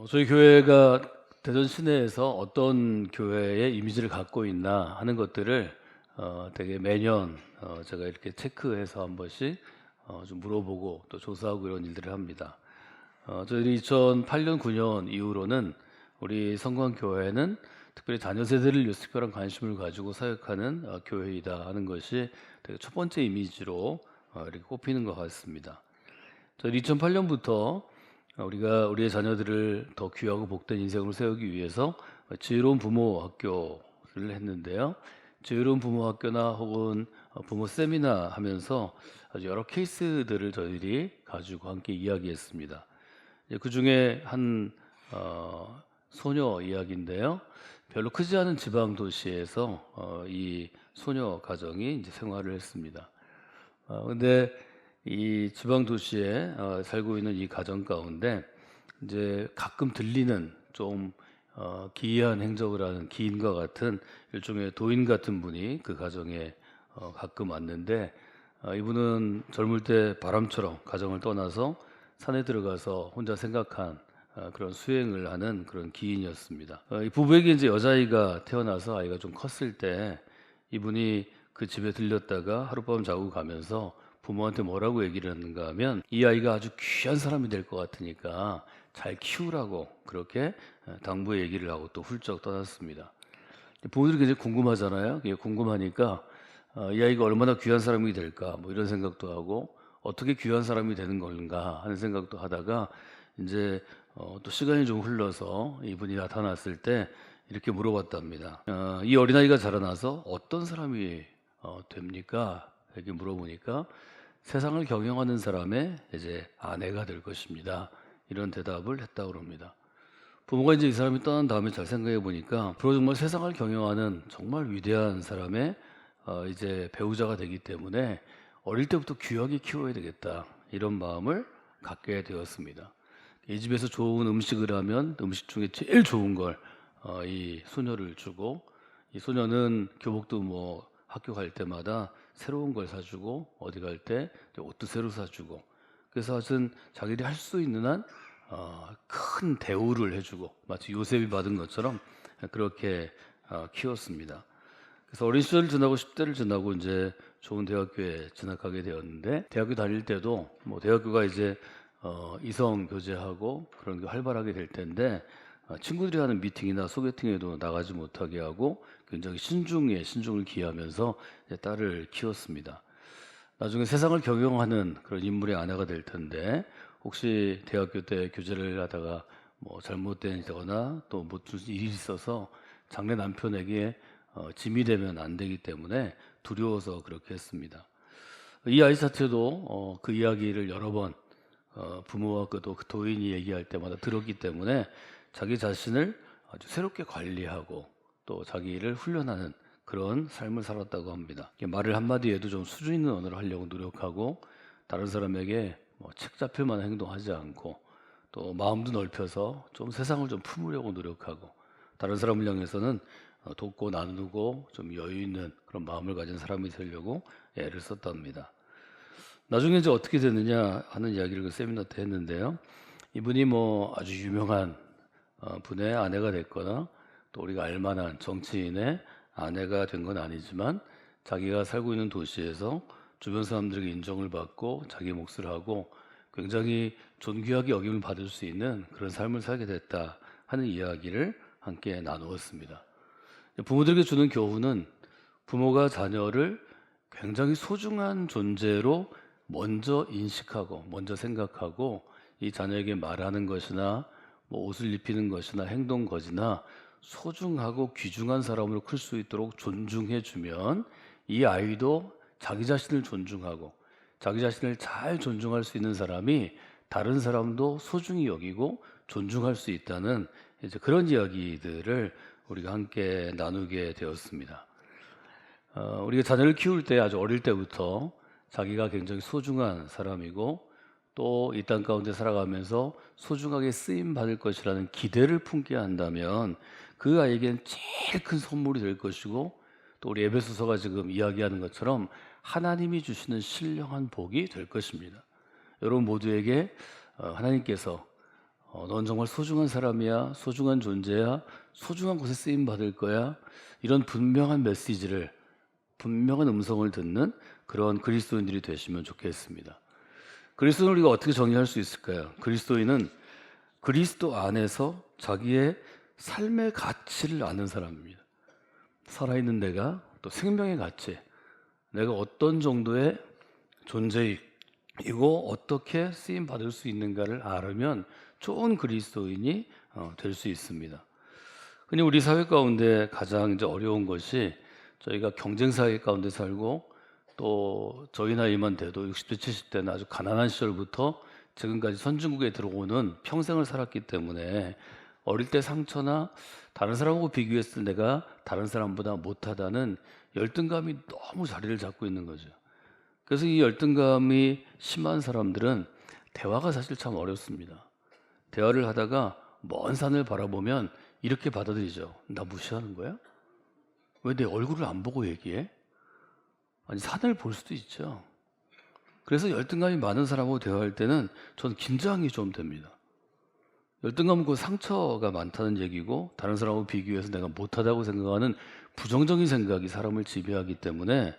저희 교회가 대전 시내에서 어떤 교회의 이미지를 갖고 있나 하는 것들을 되게 매년 제가 이렇게 체크해서 한 번씩 좀 물어보고 또 조사하고 이런 일들을 합니다. 저희들이 2008년, 9년 이후로는 우리 성광교회는 특별히 자녀 세대를 위해서 특별한 관심을 가지고 사역하는 교회이다 하는 것이 되게 첫 번째 이미지로 이렇게 꼽히는 것 같습니다. 저희 2008년부터 우리의 자녀들을 더 귀하고 복된 인생으로 세우기 위해서 지혜로운 부모 학교를 했는데요. 지혜로운 부모 학교나 혹은 부모 세미나 하면서 아주 여러 케이스들을 저희들이 가지고 함께 이야기했습니다. 그 중에 한 소녀 이야기인데요. 별로 크지 않은 지방 도시에서 이 소녀 가정이 이제 생활을 했습니다. 근데 이 지방 도시에 살고 있는 이 가정 가운데 이제 가끔 들리는 좀 기이한 행적을 하는 기인과 같은 일종의 도인 같은 분이 그 가정에 가끔 왔는데, 이분은 젊을 때 바람처럼 가정을 떠나서 산에 들어가서 혼자 생각한 그런 수행을 하는 그런 기인이었습니다. 이 부부에게 이제 여자아이가 태어나서 아이가 좀 컸을 때 이분이 그 집에 들렸다가 하룻밤 자고 가면서 부모한테 뭐라고 얘기를 했는가 하면, 이 아이가 아주 귀한 사람이 될 것 같으니까 잘 키우라고 그렇게 당부의 얘기를 하고 또 훌쩍 떠났습니다. 부모들이 굉장히 궁금하잖아요. 이게 궁금하니까 이 아이가 얼마나 귀한 사람이 될까 뭐 이런 생각도 하고, 어떻게 귀한 사람이 되는 건가 하는 생각도 하다가 이제 또 시간이 좀 흘러서 이분이 나타났을 때 이렇게 물어봤답니다. 이 어린아이가 자라나서 어떤 사람이 됩니까? 이렇게 물어보니까 세상을 경영하는 사람의 이제 아내가 될 것입니다. 이런 대답을 했다고 합니다. 부모가 이제 이 사람이 떠난 다음에 잘 생각해 보니까 앞으로 정말 세상을 경영하는 정말 위대한 사람의 이제 배우자가 되기 때문에 어릴 때부터 귀하게 키워야 되겠다, 이런 마음을 갖게 되었습니다. 이 집에서 좋은 음식을 하면 음식 중에 제일 좋은 걸 이 소녀를 주고, 이 소녀는 교복도 뭐 학교 갈 때마다 새로운 걸 사주고, 어디 갈 때 옷도 새로 사주고, 그래서 하여튼 자기들이 할 수 있는 한 큰 대우를 해주고, 마치 요셉이 받은 것처럼 그렇게 키웠습니다. 그래서 어린 시절을 지나고 10대를 지나고 이제 좋은 대학교에 진학하게 되었는데, 대학교 다닐 때도 뭐 대학교가 이제 이성 교제하고 그런 게 활발하게 될 텐데, 친구들이 하는 미팅이나 소개팅에도 나가지 못하게 하고 굉장히 신중에 신중을 기하면서 딸을 키웠습니다. 나중에 세상을 경영하는 그런 인물의 아내가 될 텐데, 혹시 대학교 때 교제를 하다가 뭐 잘못되거나 또 무슨 일이 있어서 장래 남편에게 짐이 되면 안 되기 때문에 두려워서 그렇게 했습니다. 이 아이 자체도 그 이야기를 여러 번 부모와 그 도인이 얘기할 때마다 들었기 때문에 자기 자신을 아주 새롭게 관리하고 또 자기를 훈련하는 그런 삶을 살았다고 합니다. 말을 한마디 해도 좀 수준 있는 언어를 하려고 노력하고, 다른 사람에게 뭐책 잡힐 만한 행동하지 않고, 또 마음도 넓혀서 좀 세상을 좀 품으려고 노력하고, 다른 사람을 향해서는 돕고 나누고 좀 여유 있는 그런 마음을 가진 사람이 되려고 애를 썼답니다. 나중에 이제 어떻게 됐느냐 하는 이야기를 그 세미나 때 했는데요. 이분이 뭐 아주 유명한 분의 아내가 됐거나 또 우리가 알만한 정치인의 아내가 된 건 아니지만, 자기가 살고 있는 도시에서 주변 사람들에게 인정을 받고 자기 몫을 하고 굉장히 존귀하게 여김을 받을 수 있는 그런 삶을 살게 됐다 하는 이야기를 함께 나누었습니다. 부모들에게 주는 교훈은, 부모가 자녀를 굉장히 소중한 존재로 먼저 인식하고 먼저 생각하고, 이 자녀에게 말하는 것이나 뭐 옷을 입히는 것이나 행동 것이나 소중하고 귀중한 사람으로 클 수 있도록 존중해 주면, 이 아이도 자기 자신을 존중하고 자기 자신을 잘 존중할 수 있는 사람이 다른 사람도 소중히 여기고 존중할 수 있다는 이제 그런 이야기들을 우리가 함께 나누게 되었습니다. 우리가 자녀를 키울 때 아주 어릴 때부터 자기가 굉장히 소중한 사람이고 또 이 땅 가운데 살아가면서 소중하게 쓰임 받을 것이라는 기대를 품게 한다면, 그 아이에겐 제일 큰 선물이 될 것이고, 또 우리 에베소서가 지금 이야기하는 것처럼 하나님이 주시는 신령한 복이 될 것입니다. 여러분 모두에게 하나님께서 넌 정말 소중한 사람이야, 소중한 존재야, 소중한 곳에 쓰임 받을 거야. 이런 분명한 메시지를, 분명한 음성을 듣는 그런 그리스도인들이 되시면 좋겠습니다. 그리스도인을 우리가 어떻게 정의할 수 있을까요? 그리스도인은 그리스도 안에서 자기의 삶의 가치를 아는 사람입니다. 살아있는 내가, 또 생명의 가치, 내가 어떤 정도의 존재이고 어떻게 쓰임 받을 수 있는가를 알으면 좋은 그리스도인이 될 수 있습니다. 근데 우리 사회 가운데 가장 이제 어려운 것이 저희가 경쟁 사회 가운데 살고 또 저희 나이만 돼도 60대, 70대는 아주 가난한 시절부터 지금까지 선진국에 들어오는 평생을 살았기 때문에 어릴 때 상처나 다른 사람하고 비교했을 때 내가 다른 사람보다 못하다는 열등감이 너무 자리를 잡고 있는 거죠. 그래서 이 열등감이 심한 사람들은 대화가 사실 참 어렵습니다. 대화를 하다가 먼 산을 바라보면 이렇게 받아들이죠. 나 무시하는 거야? 왜 내 얼굴을 안 보고 얘기해? 아니, 산을 볼 수도 있죠. 그래서 열등감이 많은 사람하고 대화할 때는 저는 긴장이 좀 됩니다. 열등감은 그 상처가 많다는 얘기고 다른 사람하고 비교해서 내가 못하다고 생각하는 부정적인 생각이 사람을 지배하기 때문에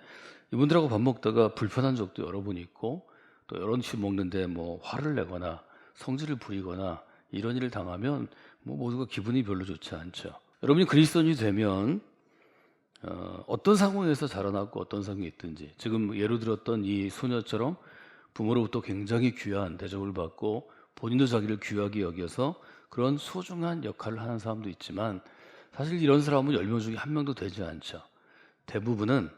이분들하고 밥 먹다가 불편한 적도 여러 번 있고 또 여러 음식 먹는데 뭐 화를 내거나 성질을 부리거나 이런 일을 당하면 뭐 모두가 기분이 별로 좋지 않죠. 여러분이 그리스도인이 되면 어떤 상황에서 자라났고 어떤 상황이 있든지 지금 예로 들었던 이 소녀처럼 부모로부터 굉장히 귀한 대접을 받고 본인도 자기를 귀하게 여겨서 그런 소중한 역할을 하는 사람도 있지만 사실 이런 사람은 10명 중에 1명도 되지 않죠. 대부분은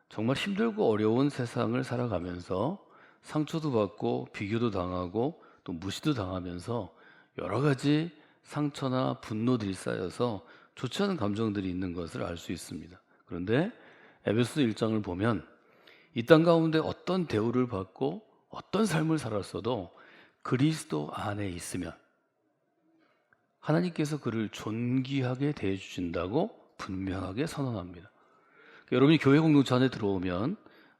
정말 힘들고 어려운 세상을 살아가면서 상처도 받고 비교도 당하고 또 무시도 당하면서 여러 가지 상처나 분노들이 쌓여서 좋지 않은 감정들이 있는 것을 알 수 있습니다. 그런데 에베소 1장을 보면 이 땅 가운데 어떤 대우를 받고 어떤 삶을 살았어도 그리스도 안에 있으면 하나님께서 그를 존귀하게 대해주신다고 분명하게 선언합니다. 여러분이 교회 공동체 안에 들어오면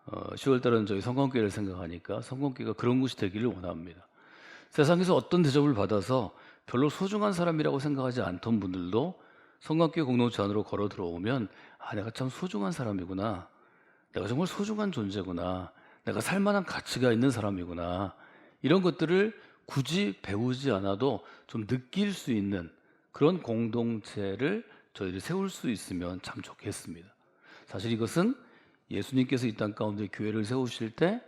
10월달은 저희 성광교회를 생각하니까 성광교회가 그런 곳이 되기를 원합니다. 세상에서 어떤 대접을 받아서 별로 소중한 사람이라고 생각하지 않던 분들도 성광교회 공동체 안으로 걸어 들어오면 내가 참 소중한 사람이구나, 내가 정말 소중한 존재구나, 내가 살만한 가치가 있는 사람이구나, 이런 것들을 굳이 배우지 않아도 좀 느낄 수 있는 그런 공동체를 저희들이 세울 수 있으면 참 좋겠습니다. 사실 이것은 예수님께서 이 땅 가운데 교회를 세우실 때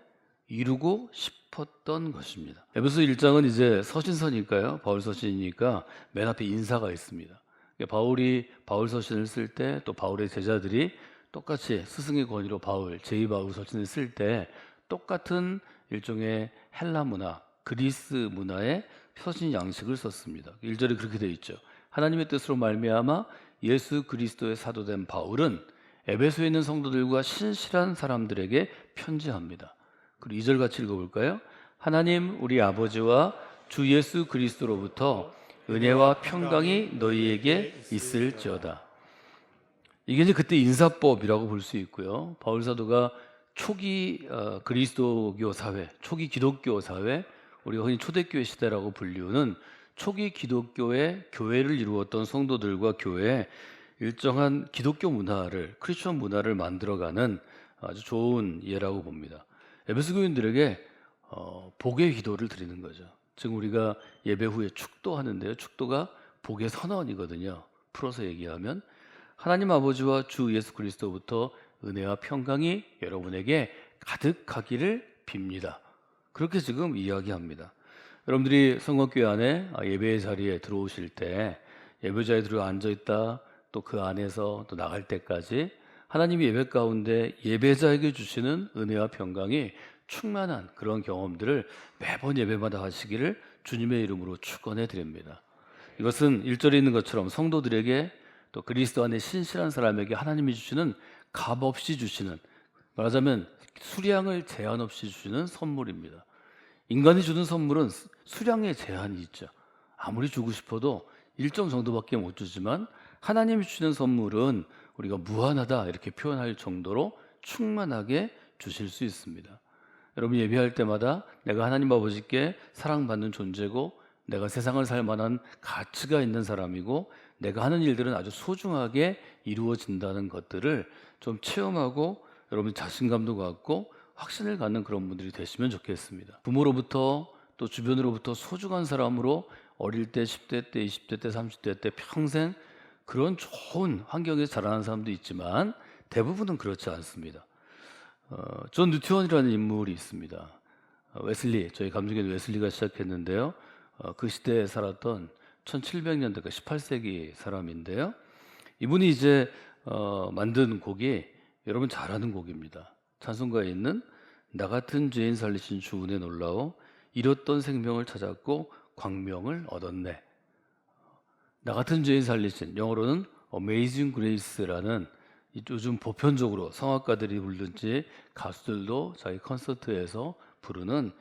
이루고 싶었던 것입니다. 에베소 1장은 이제 서신서니까요. 바울 서신이니까 맨 앞에 인사가 있습니다. 바울이 바울 서신을 쓸 때 또 바울의 제자들이 똑같이 스승의 권위로 바울, 제2바울 서신을 쓸 때 똑같은 일종의 헬라 문화, 그리스 문화의 서신 양식을 썼습니다. 1절에 그렇게 되어 있죠. 하나님의 뜻으로 말미암아 예수 그리스도의 사도된 바울은 에베소에 있는 성도들과 신실한 사람들에게 편지합니다. 그리고 2절 같이 읽어볼까요? 하나님 우리 아버지와 주 예수 그리스도로부터 은혜와 평강이 너희에게 있을지어다. 이게 이제 그때 인사법이라고 볼 수 있고요. 바울 사도가 초기 그리스도교 사회, 초기 기독교 사회, 우리가 흔히 초대교회 시대라고 불리우는 초기 기독교의 교회를 이루었던 성도들과 교회에 일정한 기독교 문화를, 크리스천 문화를 만들어가는 아주 좋은 예라고 봅니다. 에베소 교인들에게 복의 기도를 드리는 거죠. 지금 우리가 예배 후에 축도하는데요. 축도가 복의 선언이거든요. 풀어서 얘기하면 하나님 아버지와 주 예수 그리스도부터 은혜와 평강이 여러분에게 가득하기를 빕니다. 그렇게 지금 이야기합니다. 여러분들이 성곽교회 안에 예배의 자리에 들어오실 때 예배자에 들어 앉아있다 또 그 안에서 또 나갈 때까지 하나님이 예배 가운데 예배자에게 주시는 은혜와 평강이 충만한 그런 경험들을 매번 예배마다 하시기를 주님의 이름으로 축원해 드립니다. 이것은 1절에 있는 것처럼 성도들에게 또 그리스도 안에 신실한 사람에게 하나님이 주시는 값없이 주시는, 말하자면 수량을 제한 없이 주시는 선물입니다. 인간이 주는 선물은 수량의 제한이 있죠. 아무리 주고 싶어도 일정 정도밖에 못 주지만 하나님이 주시는 선물은 우리가 무한하다 이렇게 표현할 정도로 충만하게 주실 수 있습니다. 여러분 예배할 때마다 내가 하나님 아버지께 사랑받는 존재고 내가 세상을 살 만한 가치가 있는 사람이고 내가 하는 일들은 아주 소중하게 이루어진다는 것들을 좀 체험하고 여러분 자신감도 갖고 확신을 갖는 그런 분들이 되시면 좋겠습니다. 부모로부터 또 주변으로부터 소중한 사람으로 어릴 때 10대 때 20대 때 30대 때 평생 그런 좋은 환경에서 자라는 사람도 있지만 대부분은 그렇지 않습니다. 존 뉴턴이라는 인물이 있습니다. 웨슬리, 저희 감독인 웨슬리가 시작했는데요. 그 시대에 살았던 1700년대, 18세기 사람인데요. 이분이 이제 만든 곡이 여러분 잘 아는 곡입니다. 찬송가에 있는 나 같은 죄인 살리신 주 은혜 놀라워 잃었던 생명을 찾았고 광명을 얻었네. 나 같은 죄인 살리신, 영어로는 Amazing Grace라는 요즘 보편적으로 성악가들이 부르든지 가수들도 자기 콘서트에서 부르는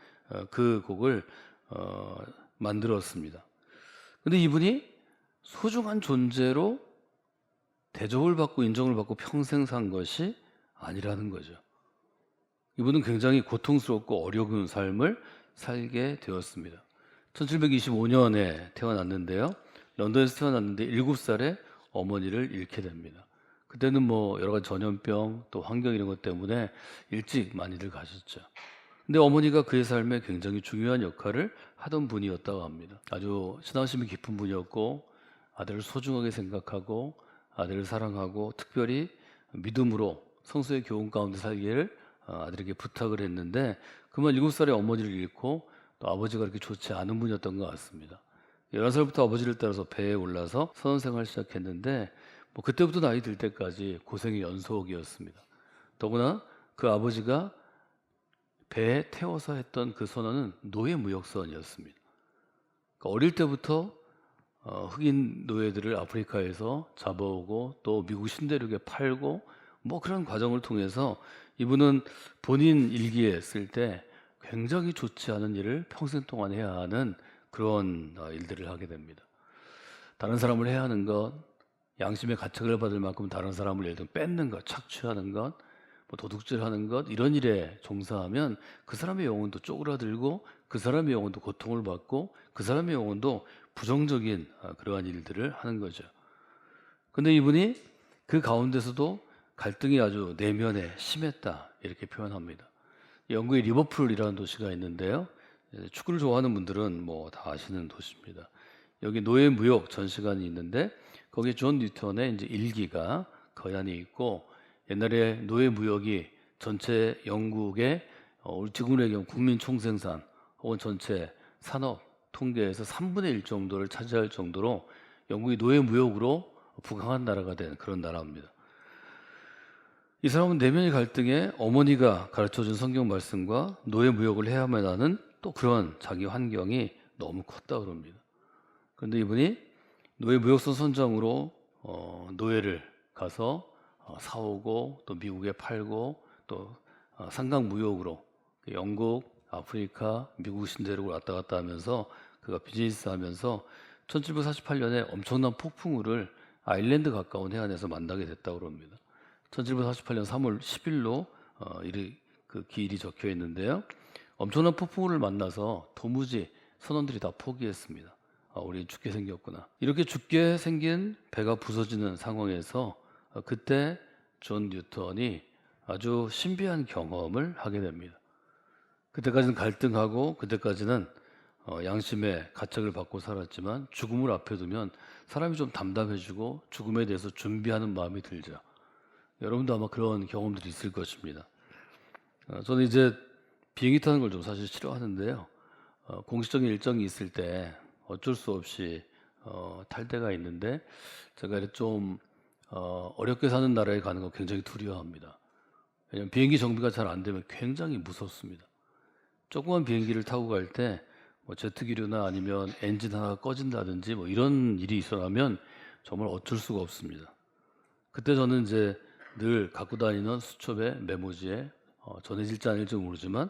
그 곡을 만들었습니다. 근데 이분이 소중한 존재로 대접을 받고 인정을 받고 평생 산 것이 아니라는 거죠. 이분은 굉장히 고통스럽고 어려운 삶을 살게 되었습니다. 1725년에 태어났는데요. 런던에서 태어났는데 7살에 어머니를 잃게 됩니다. 그때는 뭐 여러 가지 전염병 또 환경 이런 것 때문에 일찍 많이들 가셨죠. 근데 어머니가 그의 삶에 굉장히 중요한 역할을 하던 분이었다고 합니다. 아주 신앙심이 깊은 분이었고 아들을 소중하게 생각하고 아들을 사랑하고 특별히 믿음으로 성서의 교훈 가운데 살기를 아들에게 부탁을 했는데 그만 7살의 어머니를 잃고 또 아버지가 그렇게 좋지 않은 분이었던 것 같습니다. 11살부터 아버지를 따라서 배에 올라서 선원생활을 시작했는데 뭐 그때부터 나이 들 때까지 고생의 연속이었습니다. 더구나 그 아버지가 배에 태워서 했던 그 선원은 노예무역선이었습니다. 그러니까 어릴 때부터 흑인 노예들을 아프리카에서 잡아오고 또 미국 신대륙에 팔고 뭐 그런 과정을 통해서 이분은 본인 일기에 쓸 때 굉장히 좋지 않은 일을 평생 동안 해야 하는 그런 일들을 하게 됩니다. 다른 사람을 해야 하는 것, 양심의 가책을 받을 만큼 다른 사람을 예를 들어 뺏는 것, 착취하는 것, 뭐 도둑질하는 것 이런 일에 종사하면 그 사람의 영혼도 쪼그라들고 그 사람의 영혼도 고통을 받고 그 사람의 영혼도 부정적인 그러한 일들을 하는 거죠. 근데 이분이 그 가운데서도 갈등이 아주 내면에 심했다 이렇게 표현합니다. 영국의 리버풀이라는 도시가 있는데요. 축구를 좋아하는 분들은 뭐 다 아시는 도시입니다. 여기 노예 무역 전시관이 있는데 거기에 존 뉴턴의 이제 일기가 거연이 있고 옛날에 노예 무역이 전체 영국의 우리 지금의 경우 국민 총생산 혹은 전체 산업 통계에서 3분의 1 정도를 차지할 정도로 영국이 노예 무역으로 부강한 나라가 된 그런 나라입니다. 이 사람은 내면의 갈등에 어머니가 가르쳐준 성경 말씀과 노예 무역을 해야만 하는 또 그런 자기 환경이 너무 컸다 그럽니다. 그런데 이분이 노예 무역선 선장으로 노예를 가서 사오고 또 미국에 팔고 또 상강 무역으로 영국, 아프리카, 미국 신대륙을 왔다 갔다 하면서 그가 비즈니스 하면서 1748년에 엄청난 폭풍우를 아일랜드 가까운 해안에서 만나게 됐다고 합니다. 1748년 3월 10일로 그 기일이 적혀 있는데요. 엄청난 폭풍우를 만나서 도무지 선원들이 다 포기했습니다. 우리 죽게 생겼구나. 이렇게 죽게 생긴 배가 부서지는 상황에서 그때 존 뉴턴이 아주 신비한 경험을 하게 됩니다. 그때까지는 갈등하고 그때까지는 양심의 가책을 받고 살았지만 죽음을 앞에 두면 사람이 좀 담담해지고 죽음에 대해서 준비하는 마음이 들죠. 여러분도 아마 그런 경험들이 있을 것입니다. 저는 이제 비행기 타는 걸 좀 사실 싫어하는데요. 공식적인 일정이 있을 때 어쩔 수 없이 탈 때가 있는데 제가 좀 어렵게 사는 나라에 가는 거 굉장히 두려워합니다. 왜냐하면 비행기 정비가 잘 안 되면 굉장히 무섭습니다. 조그만 비행기를 타고 갈 때 뭐 제트기류나 아니면 엔진 하나가 꺼진다든지 뭐 이런 일이 일어나면 정말 어쩔 수가 없습니다. 그때 저는 이제 늘 갖고 다니는 수첩에 메모지에 전해질지 아닐지 모르지만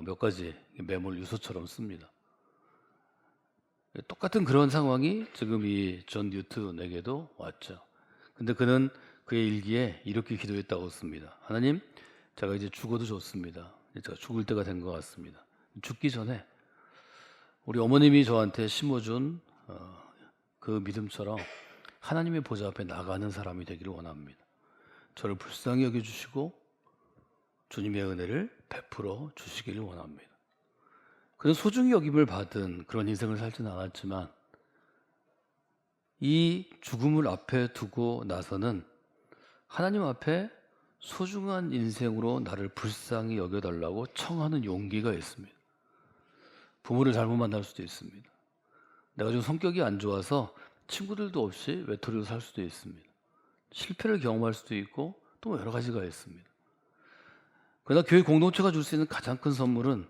몇 가지 메모를 유서처럼 씁니다. 똑같은 그런 상황이 지금 이 존 뉴턴에게도 왔죠. 근데 그는 그의 일기에 이렇게 기도했다고 씁니다. 하나님, 제가 이제 죽어도 좋습니다. 제가 죽을 때가 된 것 같습니다. 죽기 전에 우리 어머님이 저한테 심어준 그 믿음처럼 하나님의 보좌 앞에 나가는 사람이 되기를 원합니다. 저를 불쌍히 여겨주시고 주님의 은혜를 베풀어 주시기를 원합니다. 그는 소중히 여김을 받은 그런 인생을 살지는 않았지만 이 죽음을 앞에 두고 나서는 하나님 앞에 소중한 인생으로 나를 불쌍히 여겨달라고 청하는 용기가 있습니다. 부모를 잘못 만날 수도 있습니다. 내가 좀 성격이 안 좋아서 친구들도 없이 외톨이로 살 수도 있습니다. 실패를 경험할 수도 있고 또 여러 가지가 있습니다. 그러나 교회 공동체가 줄 수 있는 가장 큰 선물은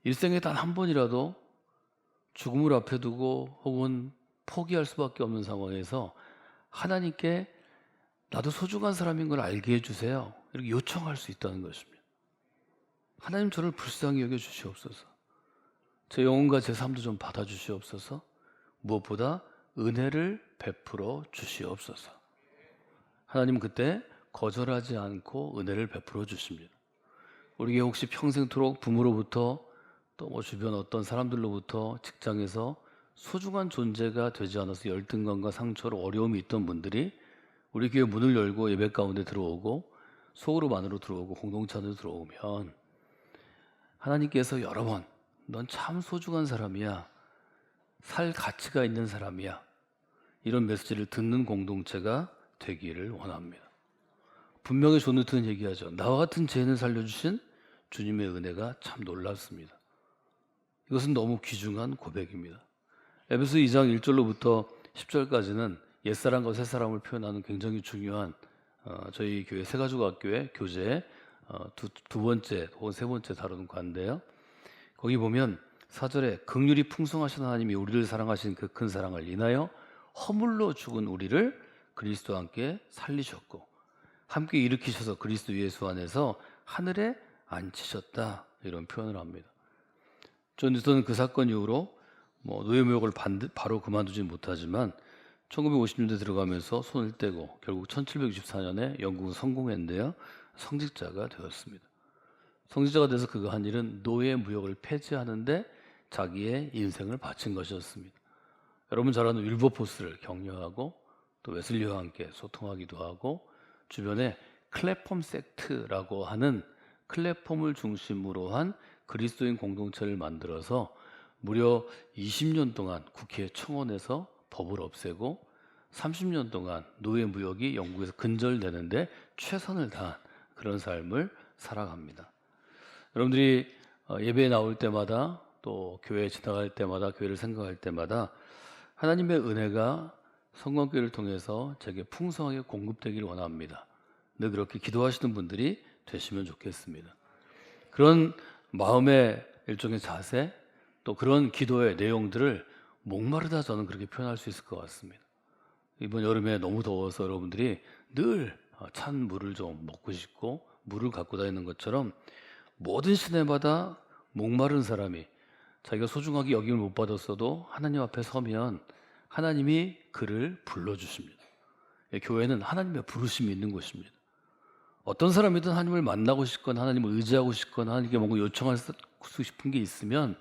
일생에 단 한 번이라도 죽음을 앞에 두고 혹은 포기할 수밖에 없는 상황에서 하나님께 나도 소중한 사람인 걸 알게 해주세요. 이렇게 요청할 수 있다는 것입니다. 하나님 저를 불쌍히 여겨주시옵소서. 제 영혼과 제 삶도 좀 받아주시옵소서. 무엇보다 은혜를 베풀어 주시옵소서. 하나님은 그때 거절하지 않고 은혜를 베풀어 주십니다. 우리에게 혹시 평생토록 부모로부터 또 뭐 주변 어떤 사람들로부터 직장에서 소중한 존재가 되지 않아서 열등감과 상처로 어려움이 있던 분들이 우리 교회 문을 열고 예배 가운데 들어오고 속으로 안으로 들어오고 공동체 안으로 들어오면 하나님께서 여러 번 넌 참 소중한 사람이야. 살 가치가 있는 사람이야. 이런 메시지를 듣는 공동체가 되기를 원합니다. 분명히 존 뉴턴은 얘기하죠. 나와 같은 죄인을 살려주신 주님의 은혜가 참 놀랍습니다. 이것은 너무 귀중한 고백입니다. 에베소 2장 1절로부터 10절까지는 옛사람과 새사람을 표현하는 굉장히 중요한 저희 교회 새가족학교의 교재의 두 번째 혹은 세 번째 다루는 과인데요. 거기 보면 4절에 긍휼이 풍성하신 하나님이 우리를 사랑하신 그 큰 사랑을 인하여 허물로 죽은 우리를 그리스도와 함께 살리셨고 함께 일으키셔서 그리스도 예수 안에서 하늘에 앉히셨다, 이런 표현을 합니다. 존 뉴턴은 그 사건 이후로 노예무역을 바로 그만두지 못하지만 1950년대 들어가면서 손을 떼고 결국 1764년에 영국은 성공했는데요. 성직자가 되었습니다. 성직자가 돼서 그가 한 일은 노예무역을 폐지하는데 자기의 인생을 바친 것이었습니다. 여러분 잘 아는 윌버포스를 격려하고 또 웨슬리와 함께 소통하기도 하고 주변에 클래폼 섹트라고 하는 클래폼을 중심으로 한 그리스도인 공동체를 만들어서 무려 20년 동안 국회 청원에서 법을 없애고 30년 동안 노예무역이 영국에서 근절되는데 최선을 다한 그런 삶을 살아갑니다. 여러분들이 예배에 나올 때마다 또 교회에 지나갈 때마다 교회를 생각할 때마다 하나님의 은혜가 성광교회를 통해서 제게 풍성하게 공급되기를 원합니다. 늘 그렇게 기도하시는 분들이 되시면 좋겠습니다. 그런 마음의 일종의 자세 또 그런 기도의 내용들을 목마르다 저는 그렇게 표현할 수 있을 것 같습니다. 이번 여름에 너무 더워서 여러분들이 늘 찬 물을 좀 먹고 싶고 물을 갖고 다니는 것처럼 모든 시대마다 목마른 사람이 자기가 소중하게 여김을 못 받았어도 하나님 앞에 서면 하나님이 그를 불러주십니다. 교회는 하나님의 부르심이 있는 곳입니다. 어떤 사람이든 하나님을 만나고 싶거나 하나님을 의지하고 싶거나 하나님께 뭔가 요청할 수 싶은 게 있으면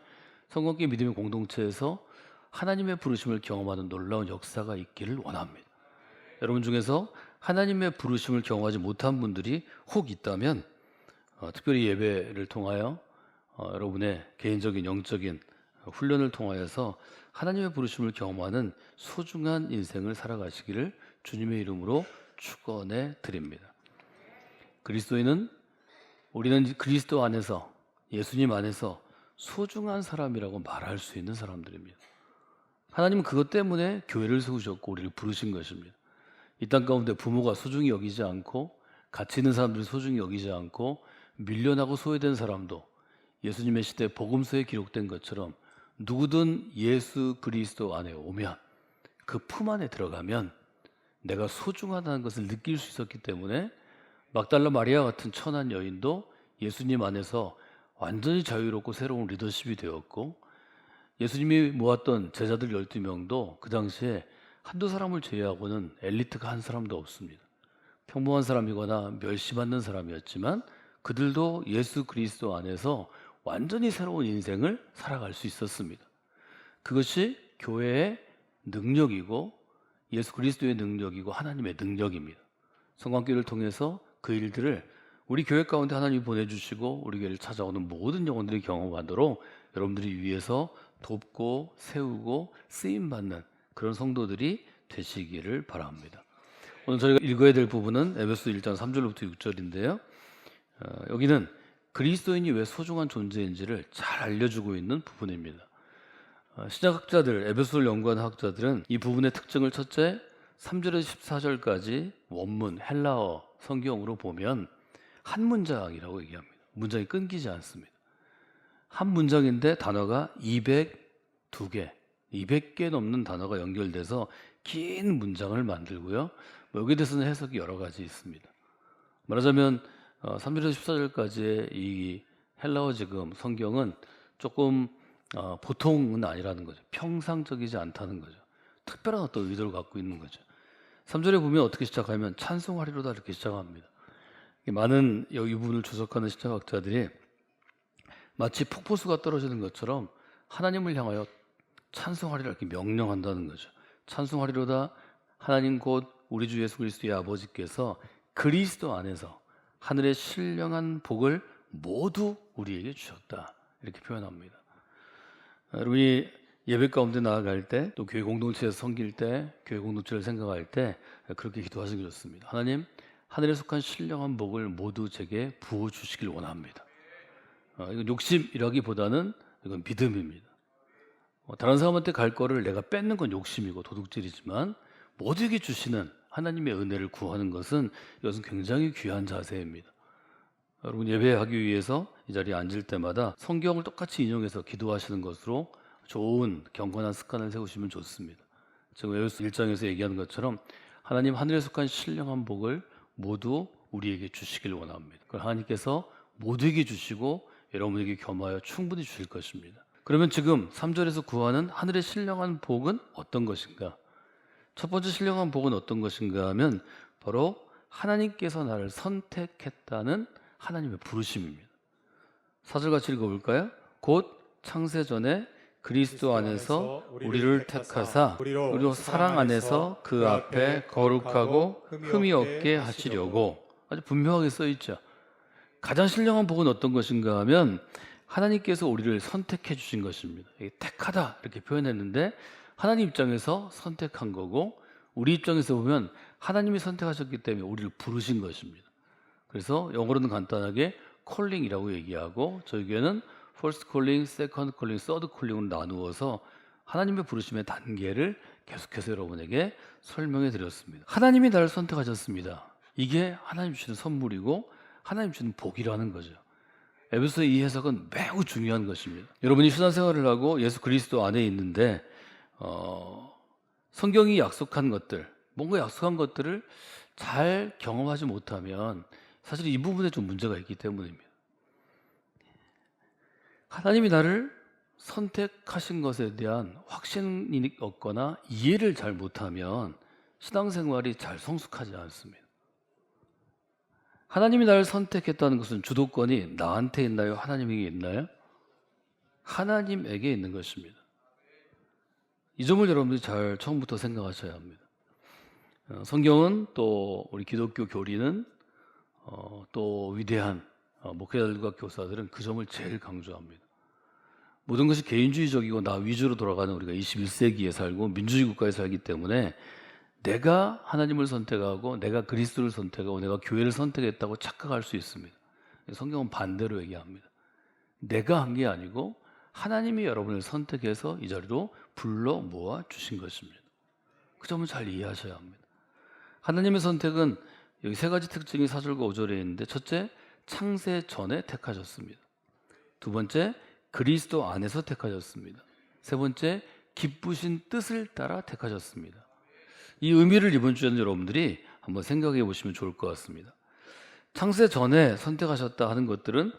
성공교회 믿음의 공동체에서 하나님의 부르심을 경험하는 놀라운 역사가 있기를 원합니다. 여러분 중에서 하나님의 부르심을 경험하지 못한 분들이 혹 있다면 특별히 예배를 통하여 여러분의 개인적인 영적인 훈련을 통하여서 하나님의 부르심을 경험하는 소중한 인생을 살아가시기를 주님의 이름으로 축원해 드립니다. 그리스도인은 우리는 그리스도 안에서 예수님 안에서 소중한 사람이라고 말할 수 있는 사람들입니다. 하나님은 그것 때문에 교회를 세우셨고 우리를 부르신 것입니다. 이 땅 가운데 부모가 소중히 여기지 않고 가치 있는 사람들을 소중히 여기지 않고 밀려나고 소외된 사람도 예수님의 시대 복음서에 기록된 것처럼 누구든 예수 그리스도 안에 오면 그 품 안에 들어가면 내가 소중하다는 것을 느낄 수 있었기 때문에 막달라 마리아 같은 천한 여인도 예수님 안에서 완전히 자유롭고 새로운 리더십이 되었고 예수님이 모았던 제자들 12명도 그 당시에 한두 사람을 제외하고는 엘리트가 한 사람도 없습니다. 평범한 사람이거나 멸시받는 사람이었지만 그들도 예수 그리스도 안에서 완전히 새로운 인생을 살아갈 수 있었습니다. 그것이 교회의 능력이고 예수 그리스도의 능력이고 하나님의 능력입니다. 성광교회를 통해서 그 일들을 우리 교회 가운데 하나님이 보내주시고 우리 교회를 찾아오는 모든 영혼들이 경험하도록 여러분들이 위해서 돕고 세우고 쓰임받는 그런 성도들이 되시기를 바랍니다. 오늘 저희가 읽어야 될 부분은 에베소 1장 3절부터 6절인데요. 여기는 그리스도인이 왜 소중한 존재인지를 잘 알려주고 있는 부분입니다. 신약학자들, 에베소를 연구한 학자들은 이 부분의 특징을 첫째, 3절에서 14절까지 원문 헬라어 성경으로 보면 한 문장이라고 얘기합니다. 문장이 끊기지 않습니다. 한 문장인데 단어가 202개, 200개 넘는 단어가 연결돼서 긴 문장을 만들고요. 여기에 대해서는 해석이 여러 가지 있습니다. 말하자면 3절에서 14절까지의 이 헬라어 지금 성경은 조금 보통은 아니라는 거죠. 평상적이지 않다는 거죠. 특별한 어떤 의도를 갖고 있는 거죠. 3절에 보면 어떻게 시작하면 찬송하리로다 이렇게 시작합니다. 많은 이 부분을 주석하는 신학자들이 마치 폭포수가 떨어지는 것처럼 하나님을 향하여 찬송하리라 이렇게 명령한다는 거죠. 찬송하리로다 하나님 곧 우리 주 예수 그리스도의 아버지께서 그리스도 안에서 하늘의 신령한 복을 모두 우리에게 주셨다 이렇게 표현합니다. 여러분이 예배 가운데 나아갈 때 또 교회 공동체에서 섬길 때 교회 공동체를 생각할 때 그렇게 기도하시기 좋습니다. 하나님 하늘에 속한 신령한 복을 모두 제게 부어주시길 원합니다. 이건 욕심이라기보다는 이건 믿음입니다. 다른 사람한테 갈 거를 내가 뺏는 건 욕심이고 도둑질이지만 모두에게 주시는 하나님의 은혜를 구하는 것은 이것은 굉장히 귀한 자세입니다. 여러분 예배하기 위해서 이 자리에 앉을 때마다 성경을 똑같이 인용해서 기도하시는 것으로 좋은 경건한 습관을 세우시면 좋습니다. 지금 에베소 1장에서 얘기하는 것처럼 하나님 하늘에 속한 신령한 복을 모두 우리에게 주시길 원합니다. 그걸 하나님께서 모두에게 주시고 여러분에게 겸하여 충분히 주실 것입니다. 그러면 지금 3절에서 구하는 하늘의 신령한 복은 어떤 것인가? 첫 번째 신령한 복은 어떤 것인가 하면 바로 하나님께서 나를 선택했다는 하나님의 부르심입니다. 4절 같이 읽어볼까요? 곧 창세전에 그리스도 안에서 우리를 택하사 우리로 사랑 안에서 그 앞에 거룩하고 흠이 없게 하시려고 아주 분명하게 써 있죠. 가장 신령한 복은 어떤 것인가 하면 하나님께서 우리를 선택해 주신 것입니다. 택하다 이렇게 표현했는데 하나님 입장에서 선택한 거고 우리 입장에서 보면 하나님이 선택하셨기 때문에 우리를 부르신 것입니다. 그래서 영어로는 간단하게 calling이라고 얘기하고 저희 교회는 first calling, second calling, third calling으로 나누어서 하나님의 부르심의 단계를 계속해서 여러분에게 설명해 드렸습니다. 하나님이 나를 선택하셨습니다. 이게 하나님 주시는 선물이고 하나님 주는 복이라는 거죠. 에베소의 이 해석은 매우 중요한 것입니다. 여러분이 신앙생활을 하고 예수 그리스도 안에 있는데 성경이 약속한 것들, 뭔가 약속한 것들을 잘 경험하지 못하면 사실 이 부분에 좀 문제가 있기 때문입니다. 하나님이 나를 선택하신 것에 대한 확신이 없거나 이해를 잘 못하면 신앙생활이 잘 성숙하지 않습니다. 하나님이 나를 선택했다는 것은 주도권이 나한테 있나요? 하나님에게 있나요? 하나님에게 있는 것입니다. 이 점을 여러분들이 잘 처음부터 생각하셔야 합니다. 성경은 또 우리 기독교 교리는 또 위대한 목회자들과 교사들은 그 점을 제일 강조합니다. 모든 것이 개인주의적이고 나 위주로 돌아가는 우리가 21세기에 살고 민주주의 국가에 살기 때문에 내가 하나님을 선택하고 내가 그리스도를 선택하고 내가 교회를 선택했다고 착각할 수 있습니다. 성경은 반대로 얘기합니다. 내가 한 게 아니고 하나님이 여러분을 선택해서 이 자리로 불러 모아 주신 것입니다. 그 점을 잘 이해하셔야 합니다. 하나님의 선택은 여기 세 가지 특징이 4절과 5절에 있는데 첫째, 창세 전에 택하셨습니다. 두 번째, 그리스도 안에서 택하셨습니다. 세 번째, 기쁘신 뜻을 따라 택하셨습니다. 이 의미를 이번 주에는 여러분들이 한번 생각해 보시면 좋을 것 같습니다. 창세 전에 선택하셨다 하는 것들은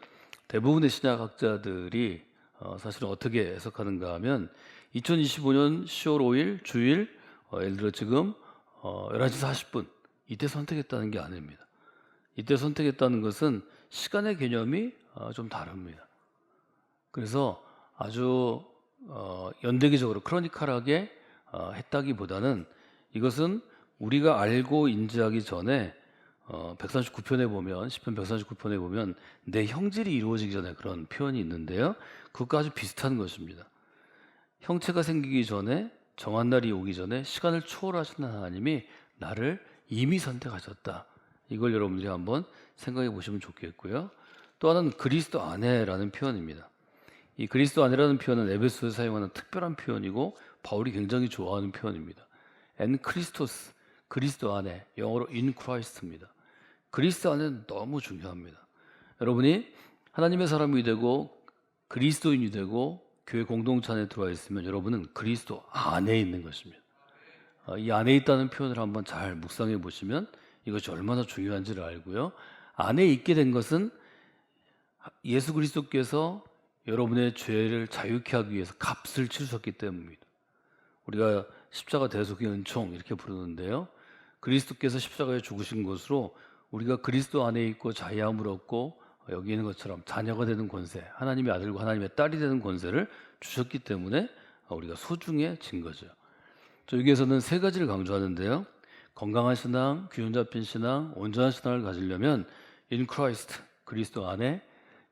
대부분의 신약학자들이 사실은 어떻게 해석하는가 하면 2025년 10월 5일 주일 예를 들어 지금 11시 40분 이때 선택했다는 게 아닙니다. 이때 선택했다는 것은 시간의 개념이 좀 다릅니다. 그래서 아주 연대기적으로 크로니컬하게 했다기보다는 이것은 우리가 알고 인지하기 전에 139편에 보면 시편 139편에 보면 내 형질이 이루어지기 전에 그런 표현이 있는데요. 그것과 아주 비슷한 것입니다. 형체가 생기기 전에 정한 날이 오기 전에 시간을 초월하시는 하나님이 나를 이미 선택하셨다. 이걸 여러분들이 한번 생각해 보시면 좋겠고요. 또 하나는 그리스도 안에라는 표현입니다. 이 그리스도 안에라는 표현은 에베소에서 사용하는 특별한 표현이고 바울이 굉장히 좋아하는 표현입니다. 엔 크리스토스, 그리스도 안에, 영어로 in Christ입니다. 그리스도 안에는 너무 중요합니다. 여러분이 하나님의 사람이 되고 그리스도인이 되고 교회 공동체 안에 들어와 있으면 여러분은 그리스도 안에 있는 것입니다. 이 안에 있다는 표현을 한번 잘 묵상해 보시면 이것이 얼마나 중요한지를 알고요. 안에 있게 된 것은 예수 그리스도께서 여러분의 죄를 자유케 하기 위해서 값을 치르셨기 때문입니다. 우리가 십자가 대속의 은총 이렇게 부르는데요. 그리스도께서 십자가에 죽으신 것으로 우리가 그리스도 안에 있고 자유함을 얻고 여기 있는 것처럼 자녀가 되는 권세, 하나님의 아들과 하나님의 딸이 되는 권세를 주셨기 때문에 우리가 소중해진 거죠. 여기에서는 세 가지를 강조하는데요. 건강한 신앙, 균형 잡힌 신앙, 온전한 신앙을 가지려면 in Christ, 그리스도 안에,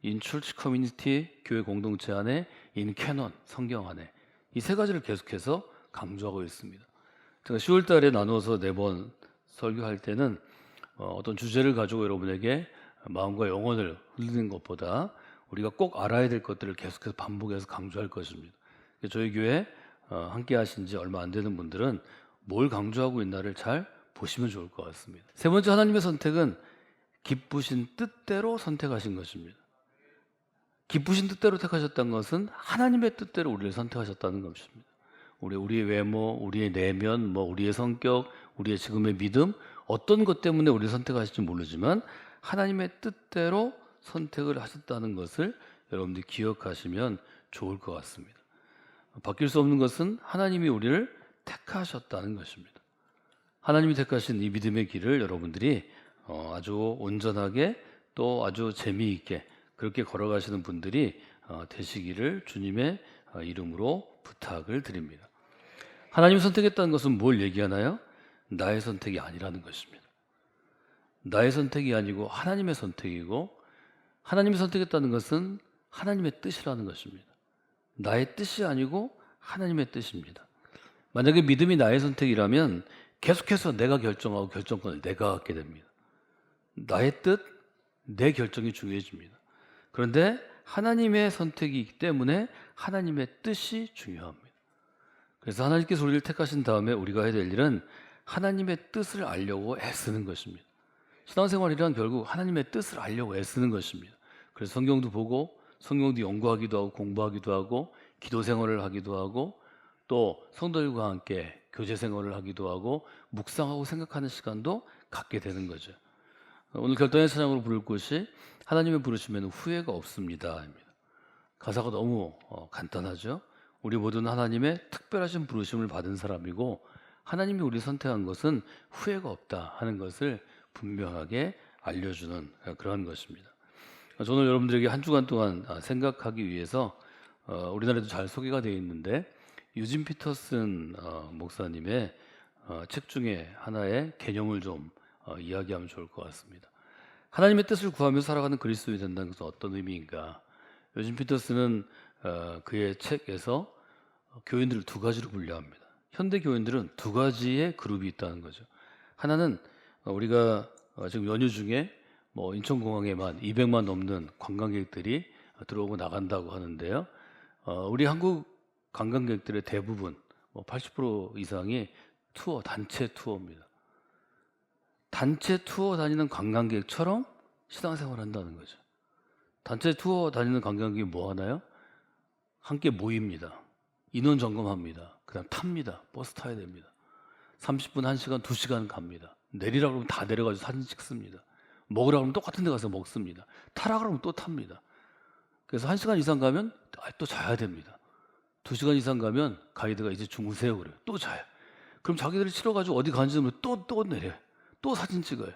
in church community, 교회 공동체 안에, in canon, 성경 안에 이 세 가지를 계속해서 강조하고 있습니다. 제가 10월 달에 나누어서 4번 설교할 때는 어떤 주제를 가지고 여러분에게 마음과 영혼을 흘리는 것보다 우리가 꼭 알아야 될 것들을 계속해서 반복해서 강조할 것입니다. 저희 교회 함께 하신 지 얼마 안 되는 분들은 뭘 강조하고 있나를 잘 보시면 좋을 것 같습니다. 세 번째, 하나님의 선택은 기쁘신 뜻대로 선택하신 것입니다. 기쁘신 뜻대로 택하셨다는 것은 하나님의 뜻대로 우리를 선택하셨다는 것입니다. 우리의 외모, 우리의 내면, 우리의 성격, 우리의 지금의 믿음, 어떤 것 때문에 우리를 선택하실지 모르지만 하나님의 뜻대로 선택을 하셨다는 것을 여러분들이 기억하시면 좋을 것 같습니다. 바뀔 수 없는 것은 하나님이 우리를 택하셨다는 것입니다. 하나님이 택하신 이 믿음의 길을 여러분들이 아주 온전하게 또 아주 재미있게 그렇게 걸어가시는 분들이 되시기를 주님의 이름으로 부탁을 드립니다. 하나님이 선택했다는 것은 뭘 얘기하나요? 나의 선택이 아니라는 것입니다. 나의 선택이 아니고 하나님의 선택이고, 하나님이 선택했다는 것은 하나님의 뜻이라는 것입니다. 나의 뜻이 아니고 하나님의 뜻입니다. 만약에 믿음이 나의 선택이라면 계속해서 내가 결정하고 결정권을 내가 갖게 됩니다. 나의 뜻, 내 결정이 중요해집니다. 그런데 하나님의 선택이기 때문에 하나님의 뜻이 중요합니다. 그래서 하나님께서 우리를 택하신 다음에 우리가 해야 될 일은 하나님의 뜻을 알려고 애쓰는 것입니다. 신앙생활이란 결국 하나님의 뜻을 알려고 애쓰는 것입니다. 그래서 성경도 보고 성경도 연구하기도 하고 공부하기도 하고 기도 생활을 하기도 하고 또 성도들과 함께 교제 생활을 하기도 하고 묵상하고 생각하는 시간도 갖게 되는 거죠. 오늘 결단의 찬양으로 부를 곳이 하나님의 부르심에는 후회가 없습니다. 가사가 너무 간단하죠. 우리 모두는 하나님의 특별하신 부르심을 받은 사람이고 하나님이 우리 선택한 것은 후회가 없다 하는 것을 분명하게 알려주는 그런 것입니다. 저는 여러분들에게 한 주간 동안 생각하기 위해서 우리나라에도 잘 소개가 되어 있는데 유진 피터슨 목사님의 책 중에 하나의 개념을 좀 이야기하면 좋을 것 같습니다. 하나님의 뜻을 구하며 살아가는 그리스도인이 된다는 것은 어떤 의미인가? 유진 피터슨은 그의 책에서 교인들을 두 가지로 분류합니다. 현대 교인들은 두 가지의 그룹이 있다는 거죠. 하나는 우리가 지금 연휴 중에 인천공항에만 200만 넘는 관광객들이 들어오고 나간다고 하는데요. 우리 한국 관광객들의 대부분 80% 이상이 단체 투어입니다. 단체 투어 다니는 관광객처럼 신앙생활 한다는 거죠. 단체 투어 다니는 관광객이 뭐 하나요? 함께 모입니다. 인원 점검합니다. 그다음 탑니다. 버스 타야 됩니다. 30분, 1시간, 2시간 갑니다. 내리라고 그러면 다 내려가서 사진 찍습니다. 먹으라고 하면 똑같은 데 가서 먹습니다. 타라고 그러면 또 탑니다. 그래서 1시간 이상 가면 또 자야 됩니다. 2시간 이상 가면 가이드가 이제 주무세요 그래요. 또 자요. 그럼 자기들이 치러가지고 어디 가는지 모르면 또 내려요. 또 사진 찍어요.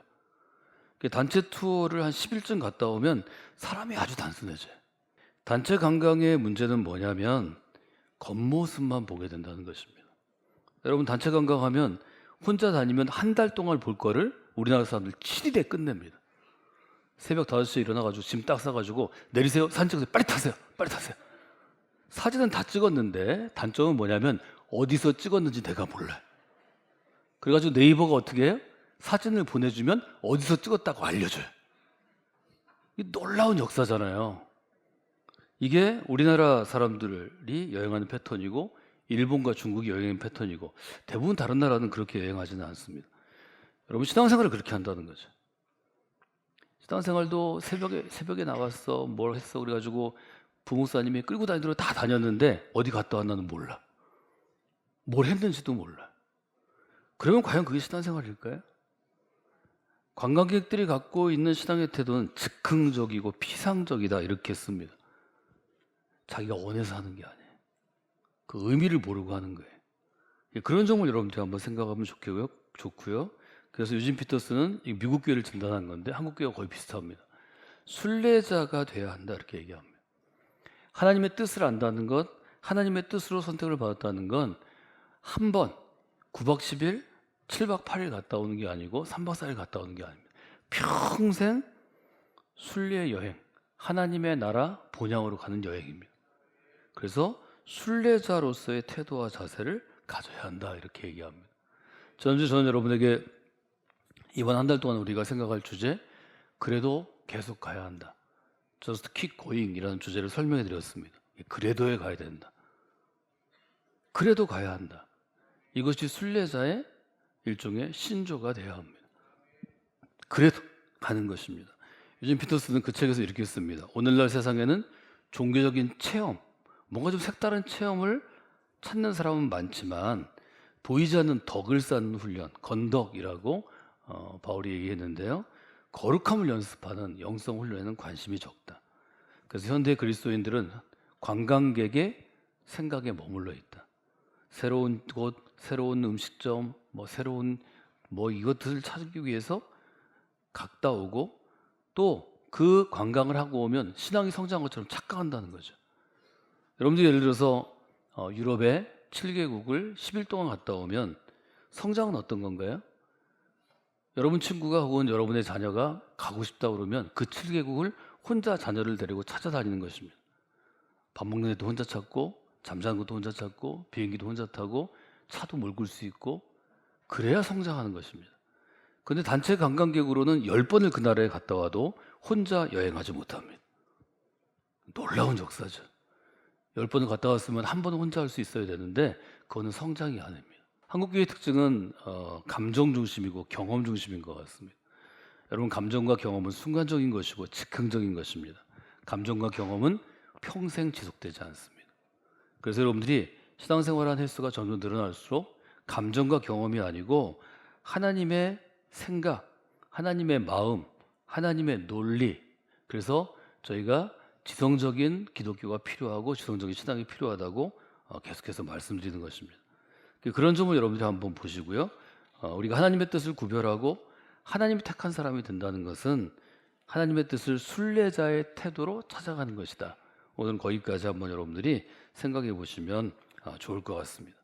단체 투어를 한 10일쯤 갔다 오면 사람이 아주 단순해져요. 단체 관광의 문제는 뭐냐면 겉모습만 보게 된다는 것입니다. 여러분 단체 관광하면 혼자 다니면 한 달 동안 볼 거를 우리나라 사람들 7일에 끝냅니다. 새벽 5시에 일어나가지고 짐 딱 싸가지고 내리세요. 사진 찍으세요. 빨리 타세요. 빨리 타세요. 사진은 다 찍었는데 단점은 뭐냐면 어디서 찍었는지 내가 몰라요. 그래가지고 네이버가 어떻게 해요? 사진을 보내주면 어디서 찍었다고 알려줘요. 이 놀라운 역사잖아요. 이게 우리나라 사람들이 여행하는 패턴이고 일본과 중국이 여행하는 패턴이고 대부분 다른 나라는 그렇게 여행하지는 않습니다. 여러분 신앙생활을 그렇게 한다는 거죠. 신앙생활도 새벽에 나왔어 뭘 했어 그래가지고 부목사님이 끌고 다니도록 다 다녔는데 어디 갔다 왔나는 몰라. 뭘 했는지도 몰라. 그러면 과연 그게 신앙생활일까요? 관광객들이 갖고 있는 신앙의 태도는 즉흥적이고 피상적이다 이렇게 씁니다. 자기가 원해서 하는 게 아니에요. 그 의미를 모르고 하는 거예요. 그런 점을 여러분들이 한번 생각하면 좋고요. 그래서 유진 피터스는 미국 교회를 진단한 건데 한국 교회가 거의 비슷합니다. 순례자가 돼야 한다 이렇게 얘기합니다. 하나님의 뜻을 안다는 것, 하나님의 뜻으로 선택을 받았다는 건 한 번 9박 10일, 7박 8일 갔다 오는 게 아니고 3박 4일 갔다 오는 게 아닙니다. 평생 순례 여행, 하나님의 나라 본향으로 가는 여행입니다. 그래서 순례자로서의 태도와 자세를 가져야 한다 이렇게 얘기합니다. 저는 여러분에게 이번 한 달 동안 우리가 생각할 주제 그래도 계속 가야 한다. Just keep going 이라는 주제를 설명해 드렸습니다. 그래도에 가야 된다. 그래도 가야 한다. 이것이 순례자의 일종의 신조가 되어야 합니다. 그래도 가는 것입니다. 유진 피터스는 그 책에서 이렇게 씁니다. 오늘날 세상에는 종교적인 체험, 뭔가 좀 색다른 체험을 찾는 사람은 많지만 보이지 않는 덕을 쌓는 훈련, 건덕이라고 바울이 얘기했는데요. 거룩함을 연습하는 영성 훈련에는 관심이 적다. 그래서 현대 그리스도인들은 관광객의 생각에 머물러 있다. 새로운 곳, 새로운 음식점, 새로운 이것들을 찾기 위해서 갔다 오고 또 그 관광을 하고 오면 신앙이 성장한 것처럼 착각한다는 거죠. 여러분들이 예를 들어서 유럽에 7개국을 10일 동안 갔다 오면 성장은 어떤 건가요? 여러분 친구가 혹은 여러분의 자녀가 가고 싶다 그러면 그 7개국을 혼자 자녀를 데리고 찾아다니는 것입니다. 밥 먹는 데도 혼자 찾고 잠자는 것도 혼자 찾고 비행기도 혼자 타고 차도 몰 굴 수 있고 그래야 성장하는 것입니다. 그런데 단체 관광객으로는 10번을 그 나라에 갔다 와도 혼자 여행하지 못합니다. 놀라운 역사죠. 10번을 갔다 왔으면 한 번은 혼자 할 수 있어야 되는데 그거는 성장이 아닙니다. 한국교회의 특징은 감정 중심이고 경험 중심인 것 같습니다. 여러분 감정과 경험은 순간적인 것이고 즉흥적인 것입니다. 감정과 경험은 평생 지속되지 않습니다. 그래서 여러분들이 신앙생활한 횟수가 점점 늘어날수록 감정과 경험이 아니고 하나님의 생각, 하나님의 마음, 하나님의 논리, 그래서 저희가 지성적인 기독교가 필요하고 지성적인 신앙이 필요하다고 계속해서 말씀드리는 것입니다. 그런 점을 여러분들이 한번 보시고요. 우리가 하나님의 뜻을 구별하고 하나님이 택한 사람이 된다는 것은 하나님의 뜻을 순례자의 태도로 찾아가는 것이다. 오늘 거기까지 한번 여러분들이 생각해 보시면 좋을 것 같습니다.